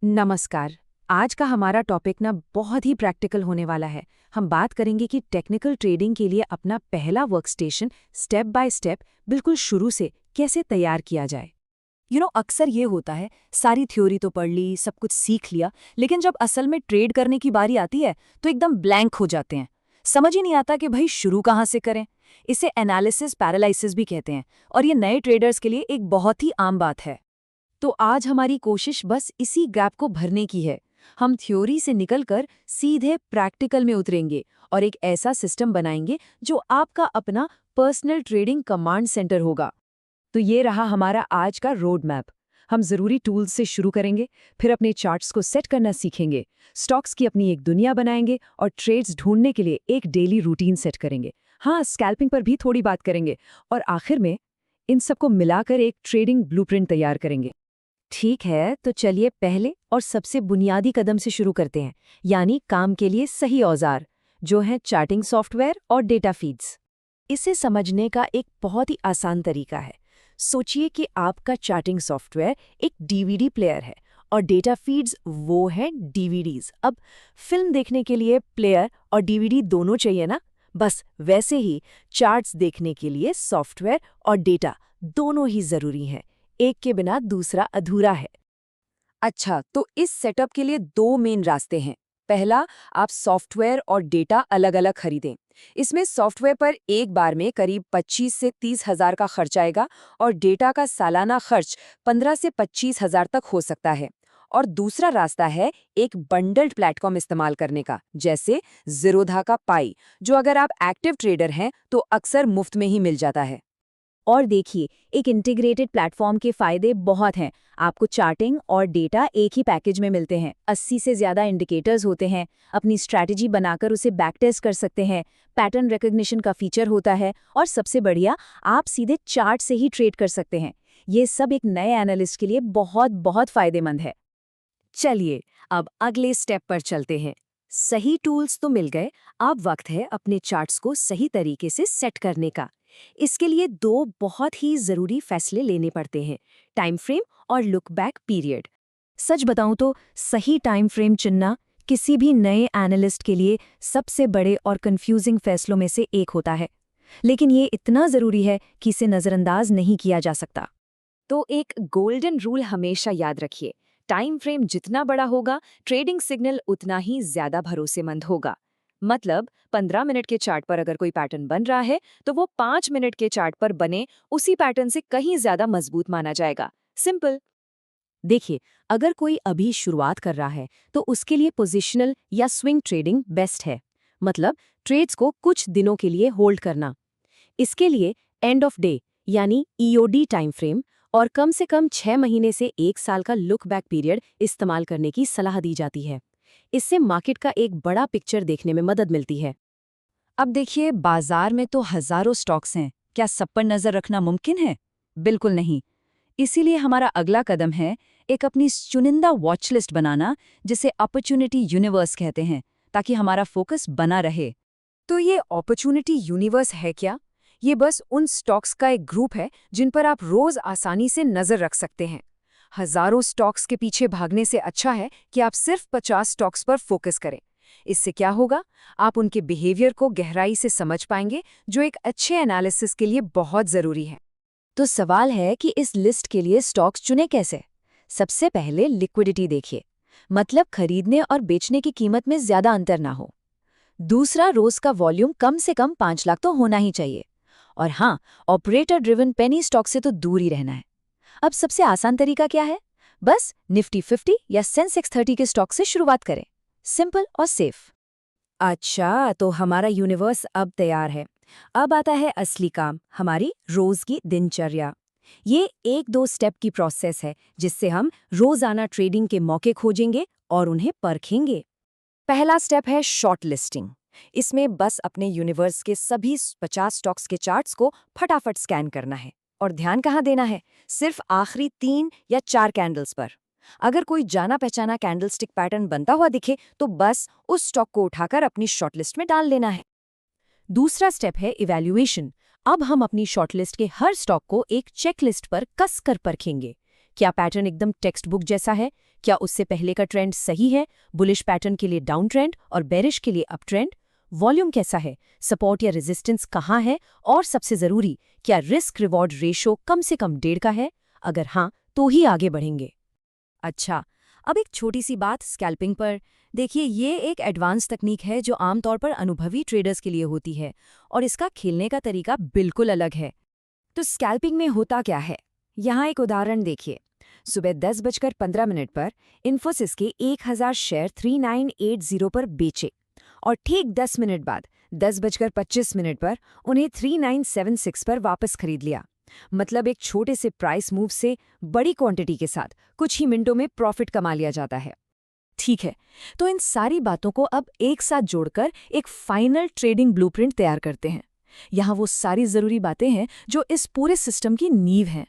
नमस्कार। आज का हमारा टॉपिक ना बहुत ही प्रैक्टिकल होने वाला है। हम बात करेंगे कि टेक्निकल ट्रेडिंग के लिए अपना पहला वर्कस्टेशन स्टेप बाय स्टेप बिल्कुल शुरू से कैसे तैयार किया जाए। अक्सर ये होता है, सारी थ्योरी तो पढ़ ली, सब कुछ सीख लिया, लेकिन जब असल में ट्रेड करने की बारी आती है तो एकदम ब्लैंक हो जाते हैं। समझ ही नहीं आता कि भाई शुरू कहाँ से करें। इसे एनालिसिस पैरालिसिस भी कहते हैं और ये नए ट्रेडर्स के लिए एक बहुत ही आम बात है। तो आज हमारी कोशिश बस इसी गैप को भरने की है। हम थ्योरी से निकलकर सीधे प्रैक्टिकल में उतरेंगे और एक ऐसा सिस्टम बनाएंगे जो आपका अपना पर्सनल ट्रेडिंग कमांड सेंटर होगा। तो ये रहा हमारा आज का रोड मैप। हम ज़रूरी टूल्स से शुरू करेंगे, फिर अपने चार्ट्स को सेट करना सीखेंगे, स्टॉक्स की अपनी एक दुनिया बनाएंगे और ट्रेड्स ढूंढने के लिए एक डेली रूटीन सेट करेंगे। हाँ, स्कैल्पिंग पर भी थोड़ी बात करेंगे और आखिर में इन सबको मिलाकर एक ट्रेडिंग ब्लूप्रिंट तैयार करेंगे। ठीक है, तो चलिए पहले और सबसे बुनियादी कदम से शुरू करते हैं, यानी काम के लिए सही औजार, जो है चार्टिंग सॉफ्टवेयर और डेटा फीड्स। इसे समझने का एक बहुत ही आसान तरीका है। सोचिए कि आपका चार्टिंग सॉफ्टवेयर एक डीवीडी प्लेयर है और डेटा फीड्स वो हैं डीवीडीज। अब फिल्म देखने के लिए प्लेयर और डीवीडी दोनों चाहिए ना? बस वैसे ही चार्ट्स देखने के लिए सॉफ्टवेयर और डेटा दोनों ही जरूरी हैं। एक के बिना दूसरा अधूरा है। अच्छा, तो इस सेटअप के लिए दो मेन रास्ते हैं। पहला, आप सॉफ्टवेयर और डेटा अलग अलग खरीदें। इसमें सॉफ्टवेयर पर एक बार में करीब 25 से 30 हज़ार का खर्च आएगा और डेटा का सालाना खर्च 15 से 25 हज़ार तक हो सकता है। और दूसरा रास्ता है एक बंडल्ड प्लेटफॉर्म इस्तेमाल करने का, जैसे ज़ीरोधा का पाई, जो अगर आप एक्टिव ट्रेडर हैं तो अक्सर मुफ्त में ही मिल जाता है। और देखिए, एक इंटीग्रेटेड प्लेटफॉर्म के फायदे बहुत हैं। आपको चार्टिंग और डेटा एक ही पैकेज में मिलते हैं। 80 से ज़्यादा इंडिकेटर्स होते हैं। अपनी स्ट्रैटेजी बनाकर उसे बैक टेस्ट कर सकते हैं। पैटर्न रिकग्निशन का फीचर होता है और सबसे बढ़िया, आप सीधे चार्ट से ही ट्रेड कर सकते हैं। ये सब एक नए एनालिस्ट के लिए बहुत बहुत फायदेमंद है। चलिए, अब अगले स्टेप पर चलते हैं। सही टूल्स तो मिल गए, अब वक्त है अपने चार्ट्स को सही तरीके से सेट करने का। इसके लिए दो बहुत ही जरूरी फैसले लेने पड़ते हैं, टाइम फ्रेम और लुक बैक पीरियड। सच बताऊं तो सही टाइम फ्रेम चुनना किसी भी नए एनालिस्ट के लिए सबसे बड़े और कंफ्यूजिंग फैसलों में से एक होता है, लेकिन ये इतना जरूरी है कि इसे नज़रअंदाज नहीं किया जा सकता। तो एक गोल्डन रूल हमेशा याद रखिए, टाइम फ्रेम जितना बड़ा होगा, ट्रेडिंग सिग्नल उतना ही ज्यादा भरोसेमंद होगा। मतलब 15 मिनट के चार्ट पर अगर कोई पैटर्न बन रहा है तो वो 5 मिनट के चार्ट पर बने उसी पैटर्न से कहीं ज्यादा मजबूत माना जाएगा। सिंपल। देखिए, अगर कोई अभी शुरुआत कर रहा है तो उसके लिए पोजिशनल या स्विंग ट्रेडिंग बेस्ट है। मतलब ट्रेड्स को कुछ दिनों के लिए होल्ड करना। इसके लिए एंड ऑफ डे यानी ईओडी टाइम फ्रेम और कम से कम 6 महीने से 1 साल का लुक बैक पीरियड इस्तेमाल करने की सलाह दी जाती है। इससे मार्केट का एक बड़ा पिक्चर देखने में मदद मिलती है। अब देखिए, बाजार में तो हजारों स्टॉक्स हैं, क्या सब पर नजर रखना मुमकिन है? बिल्कुल नहीं। इसीलिए हमारा अगला कदम है एक अपनी चुनिंदा वॉच लिस्ट बनाना, जिसे अपॉर्चुनिटी यूनिवर्स कहते हैं, ताकि हमारा फोकस बना रहे। तो ये अपॉर्चुनिटी यूनिवर्स है क्या? ये बस उन स्टॉक्स का एक ग्रुप है जिन पर आप रोज आसानी से नजर रख सकते हैं। हजारों स्टॉक्स के पीछे भागने से अच्छा है कि आप सिर्फ 50 स्टॉक्स पर फोकस करें। इससे क्या होगा? आप उनके बिहेवियर को गहराई से समझ पाएंगे, जो एक अच्छे एनालिसिस के लिए बहुत जरूरी है। तो सवाल है कि इस लिस्ट के लिए स्टॉक्स चुने कैसे? सबसे पहले लिक्विडिटी देखिए, मतलब खरीदने और बेचने की कीमत में ज्यादा अंतर ना हो। दूसरा, रोज का वॉल्यूम कम से कम 5 लाख तो होना ही चाहिए। और हाँ, ऑपरेटर ड्रिवन पेनी स्टॉक से तो दूर ही रहना है। अब सबसे आसान तरीका क्या है? बस निफ्टी 50 या सेंसेक्स 30 के स्टॉक से शुरुआत करें। सिंपल और सेफ। अच्छा, तो हमारा यूनिवर्स अब तैयार है। अब आता है असली काम, हमारी रोज की दिनचर्या। ये 1-2 स्टेप की प्रोसेस है जिससे हम रोजाना ट्रेडिंग के मौके खोजेंगे और उन्हें परखेंगे। पहला स्टेप है शॉर्ट लिस्टिंग। इसमें बस अपने यूनिवर्स के सभी 50 स्टॉक्स के चार्ट्स को फटाफट स्कैन करना है। और ध्यान कहाँ देना है? सिर्फ आखिरी 3 या 4 कैंडल्स पर। अगर कोई जाना पहचाना कैंडलस्टिक पैटर्न बनता हुआ दिखे तो बस उस स्टॉक को उठाकर अपनी शॉर्टलिस्ट में डाल लेना है। दूसरा स्टेप है इवैल्यूएशन। अब हम अपनी शॉर्टलिस्ट के हर स्टॉक को एक चेकलिस्ट पर कस कर परखेंगे। क्या पैटर्न एकदम टेक्स्ट बुक जैसा है? क्या उससे पहले का ट्रेंड सही है, बुलिश पैटर्न के लिए डाउन ट्रेंड और बेरिश के लिए अप ट्रेंड? वॉल्यूम कैसा है, सपोर्ट या रेजिस्टेंस कहाँ है, और सबसे ज़रूरी, क्या रिस्क रिवॉर्ड रेशो कम से कम 1.5 का है? अगर हाँ, तो ही आगे बढ़ेंगे। अच्छा, अब एक छोटी सी बात स्कैल्पिंग पर। देखिए, ये एक एडवांस तकनीक है जो आमतौर पर अनुभवी ट्रेडर्स के लिए होती है, और इसका खेलने का तरीका बिल्कुल अलग है। तो स्कैल्पिंग में होता क्या है? यहाँ एक उदाहरण देखिए। सुबह 10:15 पर इन्फोसिस के 1000 शेयर 3980 पर बेचे और ठीक 10 मिनट बाद 10:25 पर उन्हें 3976 पर वापस खरीद लिया। मतलब एक छोटे से प्राइस मूव से बड़ी क्वांटिटी के साथ कुछ ही मिनटों में प्रॉफिट कमा लिया जाता है। ठीक है, तो इन सारी बातों को अब एक साथ जोड़कर एक फाइनल ट्रेडिंग ब्लूप्रिंट तैयार करते हैं। यहाँ वो सारी ज़रूरी बातें हैं जो इस पूरे सिस्टम की नींव हैं।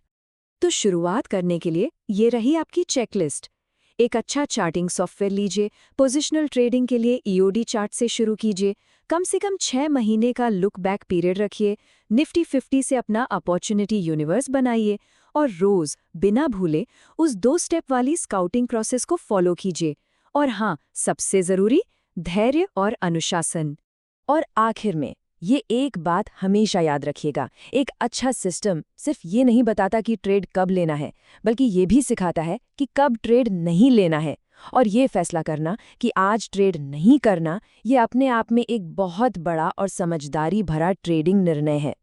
तो शुरुआत करने के लिए ये रही आपकी चेकलिस्ट। एक अच्छा चार्टिंग सॉफ्टवेयर लीजिए, पोजिशनल ट्रेडिंग के लिए ईओडी चार्ट से शुरू कीजिए, कम से कम 6 महीने का लुक बैक पीरियड रखिए, निफ्टी 50 से अपना अपॉर्चुनिटी यूनिवर्स बनाइए और रोज़ बिना भूले उस 2 स्टेप वाली स्काउटिंग प्रोसेस को फॉलो कीजिए। और हाँ, सबसे ज़रूरी, धैर्य और अनुशासन। और आखिर में ये एक बात हमेशा याद रखिएगा, एक अच्छा सिस्टम सिर्फ ये नहीं बताता कि ट्रेड कब लेना है, बल्कि ये भी सिखाता है कि कब ट्रेड नहीं लेना है। और ये फैसला करना कि आज ट्रेड नहीं करना, ये अपने आप में एक बहुत बड़ा और समझदारी भरा ट्रेडिंग निर्णय है।